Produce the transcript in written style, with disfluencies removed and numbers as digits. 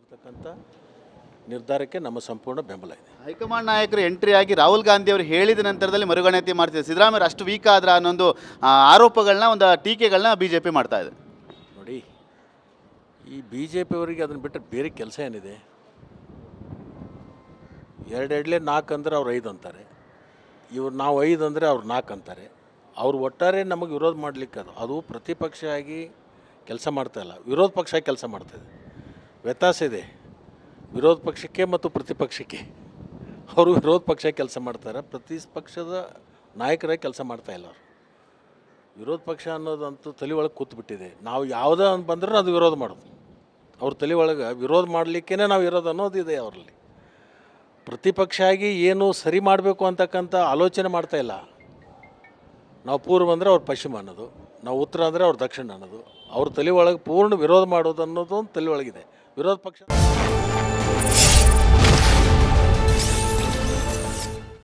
ಅಂತಕ್ಕಂಥ ನಿರ್ಧಾರಕ್ಕೆ ನಮ್ಮ ಸಂಪೂರ್ಣ ಬೆಂಬಲ ಇದೆ. ಹೈಕಮಾಂಡ್ ನಾಯಕರು ಎಂಟ್ರಿ ಆಗಿ ರಾಹುಲ್ ಗಾಂಧಿ ಅವರು ಹೇಳಿದ ನಂತರದಲ್ಲಿ ಮರುಗಣತಿ ಮಾಡ್ತಿದೆ. ಸಿದ್ದರಾಮಯ್ಯ ಅಷ್ಟು ವೀಕ್ ಆದ್ರ ಅನ್ನೊಂದು ಆರೋಪಗಳನ್ನ, ಒಂದು ಟೀಕೆಗಳನ್ನ BJP ಮಾಡ್ತಾ ಇದೆ. ನೋಡಿ, ಈ BJP ಅವರಿಗೆ ಅದನ್ನು ಬಿಟ್ಟರೆ ಬೇರೆ ಕೆಲಸ ಏನಿದೆ? 2 4 ಅಂದರೆ ಅವ್ರು 5 ಅಂತಾರೆ, ಇವ್ರು ನಾವು 5 ಅಂದರೆ ಅವ್ರು 4 ಅಂತಾರೆ. ಅವ್ರು ಒಟ್ಟಾರೆ ನಮಗೆ ವಿರೋಧ ಮಾಡಲಿಕ್ಕೆ ಅದು ಪ್ರತಿಪಕ್ಷ ಆಗಿ ಕೆಲಸ ಮಾಡ್ತಾಯಿಲ್ಲ, ವಿರೋಧ ಪಕ್ಷ ಕೆಲಸ ಮಾಡ್ತಾಯಿದೆ. ವ್ಯತ್ಯಾಸ ಇದೆ ವಿರೋಧ ಪಕ್ಷಕ್ಕೆ ಮತ್ತು ಪ್ರತಿಪಕ್ಷಕ್ಕೆ. ಅವರು ವಿರೋಧ ಪಕ್ಷ ಕೆಲಸ ಮಾಡ್ತಾರೆ, ಪ್ರತಿಪಕ್ಷದ ನಾಯಕರಾಗಿ ಕೆಲಸ ಮಾಡ್ತಾಯಿಲ್ಲ. ಅವರು ವಿರೋಧ ಪಕ್ಷ ಅನ್ನೋದಂತೂ ತಲೆ ಒಳಗೆ ಕೂತ್ಬಿಟ್ಟಿದೆ. ನಾವು ಯಾವುದೇ ಬಂದರೂ ಅದು ವಿರೋಧ ಮಾಡೋದು. ಅವ್ರ ತಲೆ ಒಳಗೆ ವಿರೋಧ ಮಾಡಲಿಕ್ಕೇ ನಾವು ಇರೋದು ಅನ್ನೋದಿದೆ ಅವರಲ್ಲಿ. ಪ್ರತಿಪಕ್ಷ ಆಗಿ ಏನು ಸರಿ ಮಾಡಬೇಕು ಅಂತಕ್ಕಂಥ ಆಲೋಚನೆ ಮಾಡ್ತಾಯಿಲ್ಲ. ನಾವು ಪೂರ್ವ ಅಂದರೆ ಅವ್ರು ಪಶ್ಚಿಮ ಅನ್ನೋದು, ನಾವು ಉತ್ತರ ಅಂದರೆ ಅವ್ರು ದಕ್ಷಿಣ ಅನ್ನೋದು. ಅವ್ರ ತಲೆ ಒಳಗೆ ಪೂರ್ಣ ವಿರೋಧ ಮಾಡೋದು ಅನ್ನೋದು ಒಂದು ತಲೆ ಒಳಗಿದೆ ವಿರೋಧ ಪಕ್ಷ.